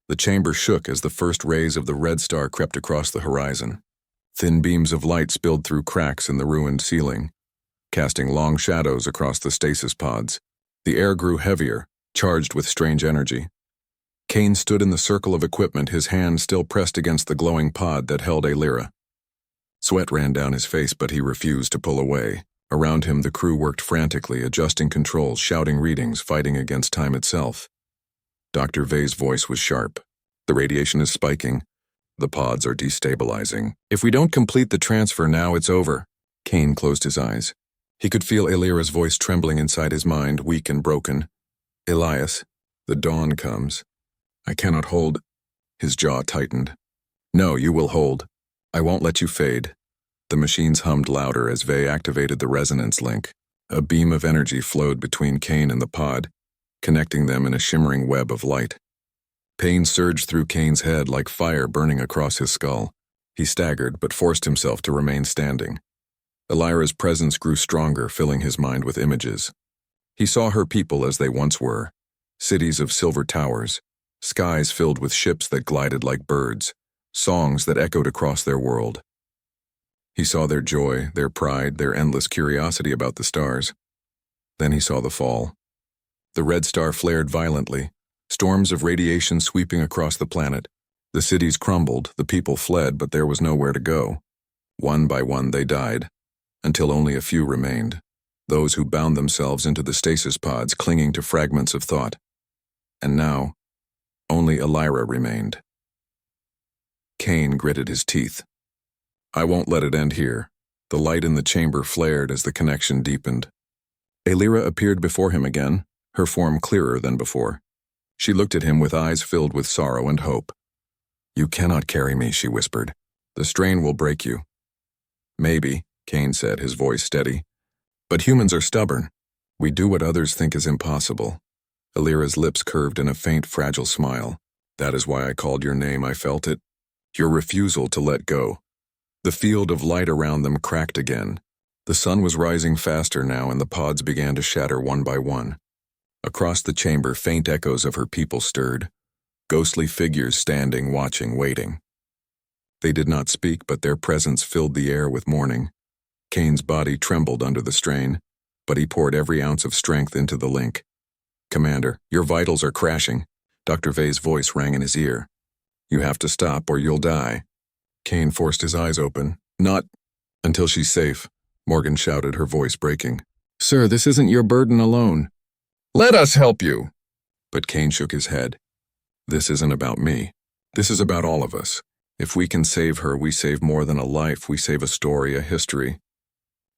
The chamber shook as the first rays of the red star crept across the horizon. Thin beams of light spilled through cracks in the ruined ceiling, casting long shadows across the stasis pods. The air grew heavier, charged with strange energy. Kane stood in the circle of equipment, his hand still pressed against the glowing pod that held Aelira. Sweat ran down his face, but he refused to pull away. Around him, the crew worked frantically, adjusting controls, shouting readings, fighting against time itself. Dr. Vey's voice was sharp. The radiation is spiking. The pods are destabilizing. If we don't complete the transfer now, it's over. Kane closed his eyes. He could feel Aelira's voice trembling inside his mind, weak and broken. Elias, the dawn comes. I cannot hold. His jaw tightened. No, you will hold. I won't let you fade. The machines hummed louder as Vey activated the resonance link. A beam of energy flowed between Kane and the pod, connecting them in a shimmering web of light. Pain surged through Kane's head like fire burning across his skull. He staggered, but forced himself to remain standing. Aelira's presence grew stronger, filling his mind with images. He saw her people as they once were, cities of silver towers, skies filled with ships that glided like birds, songs that echoed across their world. He saw their joy, their pride, their endless curiosity about the stars. Then he saw the fall. The red star flared violently, storms of radiation sweeping across the planet. The cities crumbled, the people fled, but there was nowhere to go. One by one they died, until only a few remained, those who bound themselves into the stasis pods, clinging to fragments of thought. And now, only Aelira remained. Kane gritted his teeth. I won't let it end here. The light in the chamber flared as the connection deepened. Aelira appeared before him again, her form clearer than before. She looked at him with eyes filled with sorrow and hope. You cannot carry me, she whispered. The strain will break you. Maybe, Kane said, his voice steady. But humans are stubborn. We do what others think is impossible. Aelira's lips curved in a faint, fragile smile. That is why I called your name, I felt it. Your refusal to let go. The field of light around them cracked again. The sun was rising faster now, and the pods began to shatter one by one. Across the chamber, faint echoes of her people stirred, ghostly figures standing, watching, waiting. They did not speak, but their presence filled the air with mourning. Kane's body trembled under the strain, but he poured every ounce of strength into the link. Commander, your vitals are crashing. Dr. Vey's voice rang in his ear. You have to stop or you'll die. Kane forced his eyes open. Not until she's safe, Morgan shouted, her voice breaking. Sir, this isn't your burden alone. Let us help you. But Kane shook his head. This isn't about me. This is about all of us. If we can save her, we save more than a life. We save a story, a history.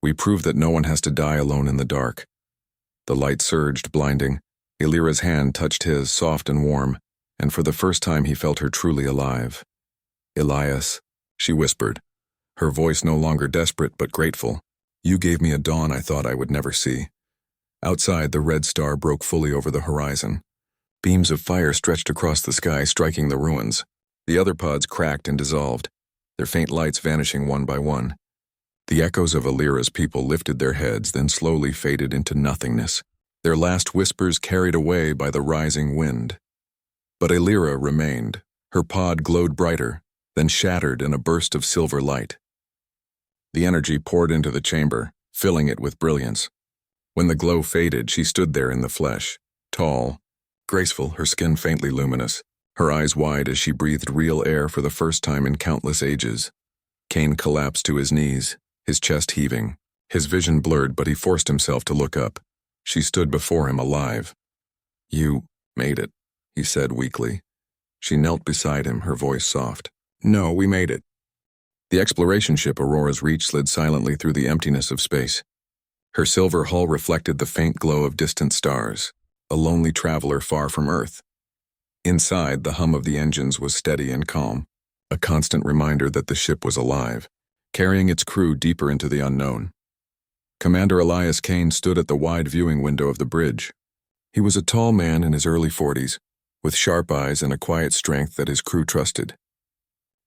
We prove that no one has to die alone in the dark. The light surged, blinding. Aelira's hand touched his, soft and warm, and for the first time he felt her truly alive. Elias, she whispered, her voice no longer desperate but grateful. You gave me a dawn I thought I would never see. Outside, the red star broke fully over the horizon. Beams of fire stretched across the sky, striking the ruins. The other pods cracked and dissolved, their faint lights vanishing one by one. The echoes of Aelira's people lifted their heads, then slowly faded into nothingness, their last whispers carried away by the rising wind. But Aelira remained. Her pod glowed brighter, then shattered in a burst of silver light. The energy poured into the chamber, filling it with brilliance. When the glow faded, she stood there in the flesh, tall, graceful, her skin faintly luminous, her eyes wide as she breathed real air for the first time in countless ages. Kane collapsed to his knees, his chest heaving, his vision blurred, but he forced himself to look up. She stood before him, alive. You made it, he said weakly. She knelt beside him, her voice soft. No, we made it. The exploration ship Aurora's Reach slid silently through the emptiness of space. Her silver hull reflected the faint glow of distant stars, a lonely traveler far from Earth. Inside, the hum of the engines was steady and calm, a constant reminder that the ship was alive, carrying its crew deeper into the unknown. Commander Elias Kane stood at the wide viewing window of the bridge. He was a tall man in his early 40s, with sharp eyes and a quiet strength that his crew trusted.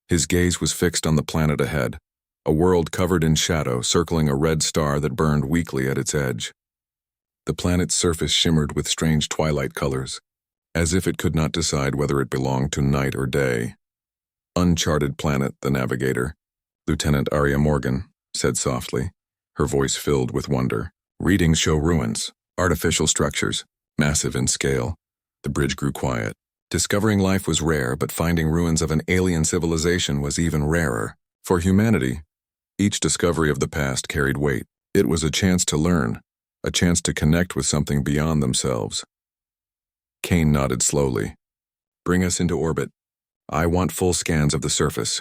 His gaze was fixed on the planet ahead, a world covered in shadow, circling a red star that burned weakly at its edge. The planet's surface shimmered with strange twilight colors, as if it could not decide whether it belonged to night or day. "Uncharted planet," the navigator, Lieutenant Arya Morgan, said softly, her voice filled with wonder. "Readings show ruins, artificial structures, massive in scale." The bridge grew quiet. Discovering life was rare, but finding ruins of an alien civilization was even rarer. For humanity, each discovery of the past carried weight. It was a chance to learn, a chance to connect with something beyond themselves. Kane nodded slowly. "Bring us into orbit. I want full scans of the surface."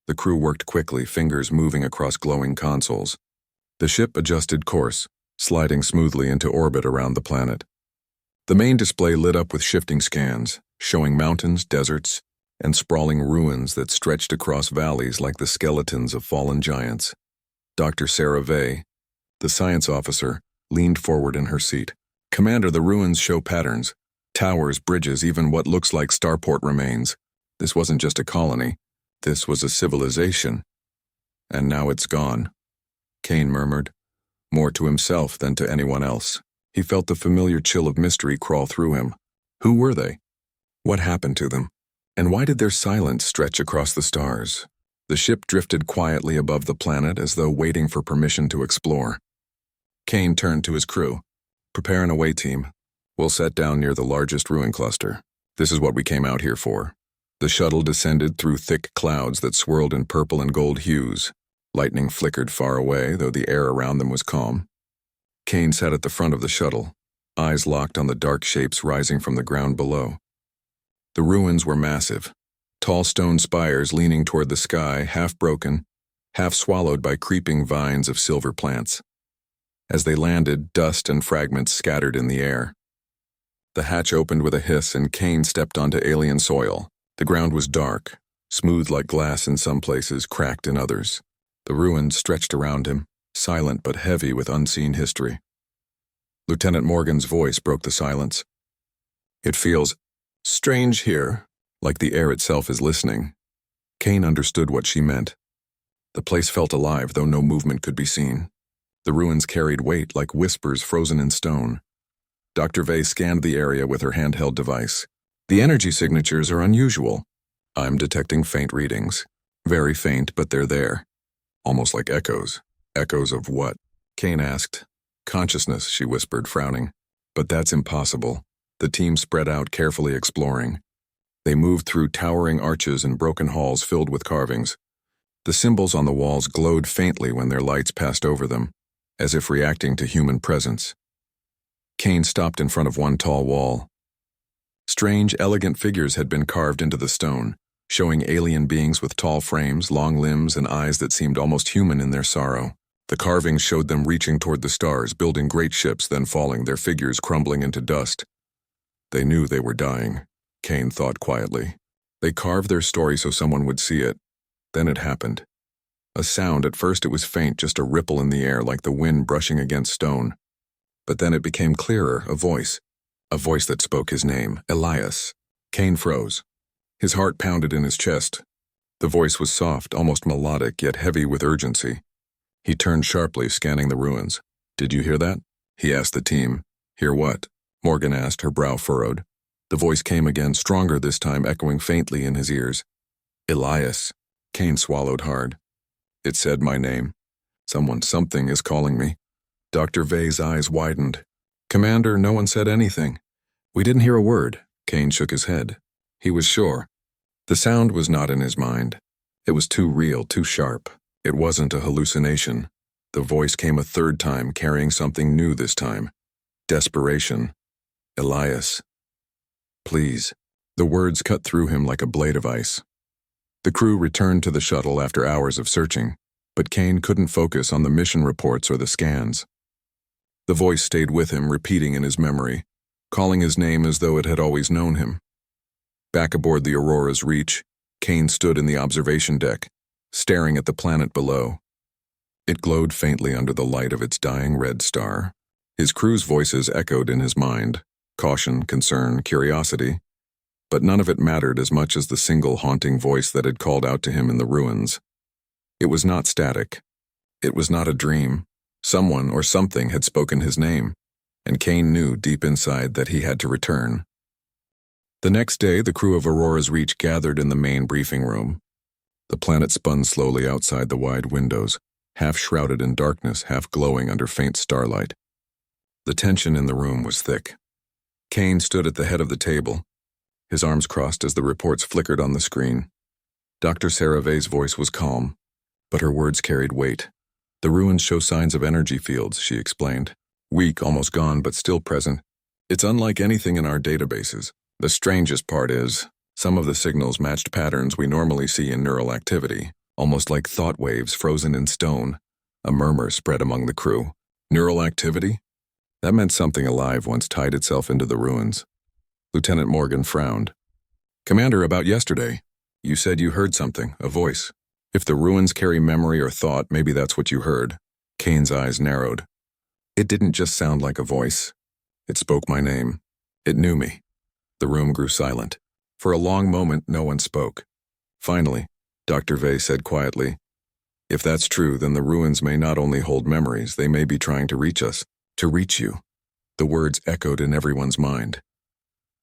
The crew worked quickly, fingers moving across glowing consoles. The ship adjusted course, sliding smoothly into orbit around the planet. The main display lit up with shifting scans, showing mountains, deserts, and sprawling ruins that stretched across valleys like the skeletons of fallen giants. Dr. Sarah Vey, the science officer, leaned forward in her seat. "Commander, the ruins show patterns. Towers, bridges, even what looks like starport remains. This wasn't just a colony. This was a civilization. And now it's gone." Kane murmured, more to himself than to anyone else. He felt the familiar chill of mystery crawl through him. Who were they? What happened to them? And why did their silence stretch across the stars? The ship drifted quietly above the planet as though waiting for permission to explore. Kane turned to his crew. "Prepare an away team. We'll set down near the largest ruin cluster. This is what we came out here for." The shuttle descended through thick clouds that swirled in purple and gold hues. Lightning flickered far away, though the air around them was calm. Kane sat at the front of the shuttle, eyes locked on the dark shapes rising from the ground below. The ruins were massive, tall stone spires leaning toward the sky, half broken, half swallowed by creeping vines of silver plants. As they landed, dust and fragments scattered in the air. The hatch opened with a hiss and Kane stepped onto alien soil. The ground was dark, smooth like glass in some places, cracked in others. The ruins stretched around him, silent but heavy with unseen history. Lieutenant Morgan's voice broke the silence. "It feels strange here, like the air itself is listening." Kane understood what she meant. The place felt alive, though no movement could be seen. The ruins carried weight like whispers frozen in stone. Dr. Vey scanned the area with her handheld device. "The energy signatures are unusual. I'm detecting faint readings. Very faint, but they're there. Almost like echoes." "Echoes of what?" Kane asked. "Consciousness," she whispered, frowning. "But that's impossible." The team spread out, carefully exploring. They moved through towering arches and broken halls filled with carvings. The symbols on the walls glowed faintly when their lights passed over them, as if reacting to human presence. Kane stopped in front of one tall wall. Strange, elegant figures had been carved into the stone, showing alien beings with tall frames, long limbs, and eyes that seemed almost human in their sorrow. The carvings showed them reaching toward the stars, building great ships, then falling, their figures crumbling into dust. They knew they were dying, Kane thought quietly. They carved their story so someone would see it. Then it happened. A sound, at first it was faint, just a ripple in the air like the wind brushing against stone. But then it became clearer, a voice that spoke his name, Elias. Kane froze. His heart pounded in his chest. The voice was soft, almost melodic, yet heavy with urgency. He turned sharply, scanning the ruins. "Did you hear that?" he asked the team. "Hear what?" Morgan asked, her brow furrowed. The voice came again, stronger this time, echoing faintly in his ears. "Elias." Kane swallowed hard. "It said my name. Something is calling me." Dr. Vey's eyes widened. "Commander, no one said anything." "We didn't hear a word." Kane shook his head. He was sure. The sound was not in his mind. It was too real, too sharp. It wasn't a hallucination. The voice came a third time, carrying something new this time. Desperation. "Elias. Please." The words cut through him like a blade of ice. The crew returned to the shuttle after hours of searching, but Kane couldn't focus on the mission reports or the scans. The voice stayed with him, repeating in his memory, calling his name as though it had always known him. Back aboard the Aurora's Reach, Kane stood in the observation deck, staring at the planet below. It glowed faintly under the light of its dying red star. His crew's voices echoed in his mind, caution, concern, curiosity, but none of it mattered as much as the single haunting voice that had called out to him in the ruins. It was not static. It was not a dream. Someone or something had spoken his name, and Kane knew deep inside that he had to return. The next day, the crew of Aurora's Reach gathered in the main briefing room. The planet spun slowly outside the wide windows, half shrouded in darkness, half glowing under faint starlight. The tension in the room was thick. Kane stood at the head of the table, his arms crossed as the reports flickered on the screen. Dr. Sarave's voice was calm, but her words carried weight. The ruins show signs of energy fields, she explained. Weak, almost gone, but still present. It's unlike anything in our databases. The strangest part is, some of the signals matched patterns we normally see in neural activity, almost like thought waves frozen in stone. A murmur spread among the crew. Neural activity? That meant something alive once tied itself into the ruins. Lieutenant Morgan frowned. Commander, about yesterday, you said you heard something, a voice. If the ruins carry memory or thought, maybe that's what you heard. Kane's eyes narrowed. It didn't just sound like a voice. It spoke my name. It knew me. The room grew silent. For a long moment, no one spoke. Finally, Dr. Vey said quietly, if that's true, then the ruins may not only hold memories, they may be trying to reach us, to reach you. The words echoed in everyone's mind.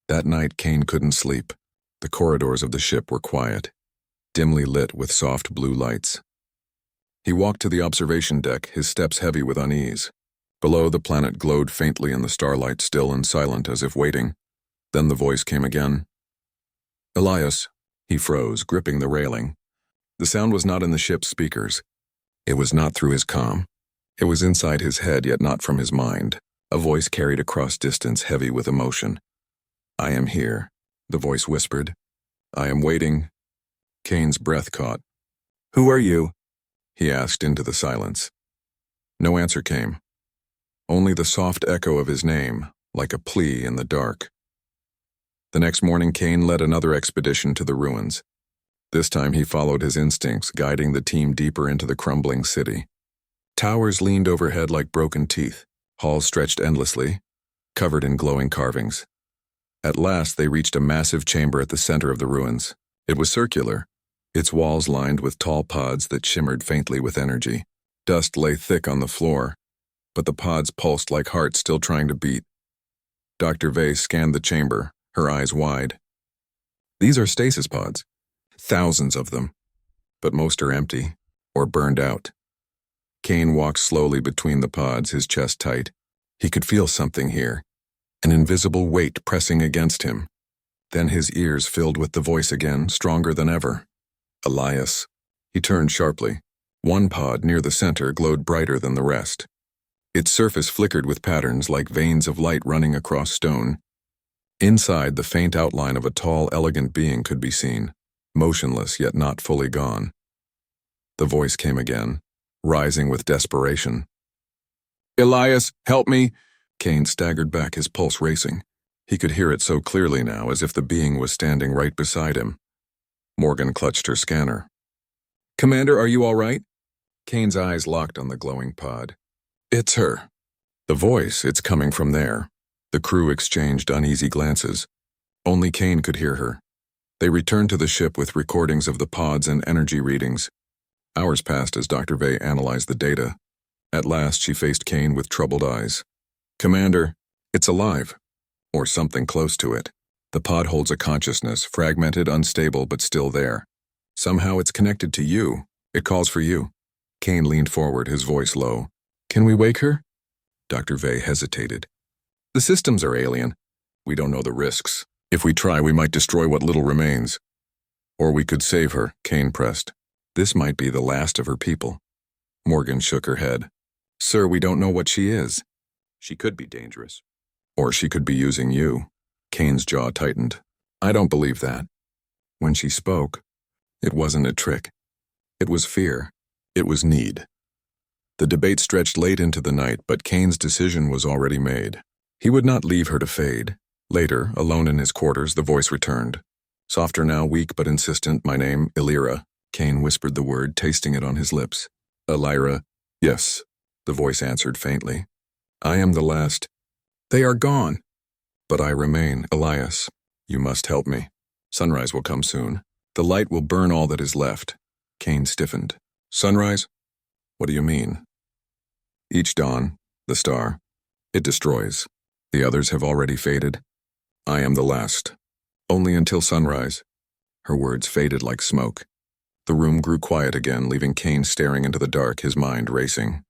That night, Kane couldn't sleep. The corridors of the ship were quiet, dimly lit with soft blue lights. He walked to the observation deck, his steps heavy with unease. Below, the planet glowed faintly in the starlight, still and silent, as if waiting. Then the voice came again. Elias. He froze, gripping the railing. The sound was not in the ship's speakers. It was not through his comm. It was inside his head, yet not from his mind. A voice carried across distance, heavy with emotion. I am here, the voice whispered. I am waiting. Kane's breath caught. Who are you? He asked into the silence. No answer came. Only the soft echo of his name, like a plea in the dark. The next morning, Kane led another expedition to the ruins. This time he followed his instincts, guiding the team deeper into the crumbling city. Towers leaned overhead like broken teeth. Halls stretched endlessly, covered in glowing carvings. At last, they reached a massive chamber at the center of the ruins. It was circular, its walls lined with tall pods that shimmered faintly with energy. Dust lay thick on the floor, but the pods pulsed like hearts still trying to beat. Dr. Vey scanned the chamber, her eyes wide. These are stasis pods. Thousands of them. But most are empty, or burned out. Kane walked slowly between the pods, his chest tight. He could feel something here, an invisible weight pressing against him. Then his ears filled with the voice again, stronger than ever. Elias. He turned sharply. One pod near the center glowed brighter than the rest. Its surface flickered with patterns like veins of light running across stone. Inside, the faint outline of a tall, elegant being could be seen, motionless yet not fully gone. The voice came again, rising with desperation. Elias, help me! Kane staggered back, his pulse racing. He could hear it so clearly now, as if the being was standing right beside him. Morgan clutched her scanner. Commander, are you all right? Kane's eyes locked on the glowing pod. It's her. The voice, it's coming from there. The crew exchanged uneasy glances. Only Kane could hear her. They returned to the ship with recordings of the pods and energy readings. Hours passed as Dr. Vey analyzed the data. At last, she faced Kane with troubled eyes. Commander, it's alive. Or something close to it. The pod holds a consciousness, fragmented, unstable, but still there. Somehow it's connected to you. It calls for you. Kane leaned forward, his voice low. Can we wake her? Dr. Vey hesitated. The systems are alien. We don't know the risks. If we try, we might destroy what little remains. Or we could save her, Kane pressed. This might be the last of her people. Morgan shook her head. Sir, we don't know what she is. She could be dangerous. Or she could be using you. Kane's jaw tightened. I don't believe that. When she spoke, it wasn't a trick. It was fear. It was need. The debate stretched late into the night, but Kane's decision was already made. He would not leave her to fade. Later, alone in his quarters, the voice returned. Softer now, weak but insistent, my name, Illyra. Kane whispered the word, tasting it on his lips. Illyra, yes, the voice answered faintly. I am the last. They are gone. But I remain, Elias. You must help me. Sunrise will come soon. The light will burn all that is left. Kane stiffened. Sunrise? What do you mean? Each dawn, the star, it destroys. The others have already faded. I am the last. Only until sunrise. Her words faded like smoke. The room grew quiet again, leaving Kane staring into the dark, his mind racing.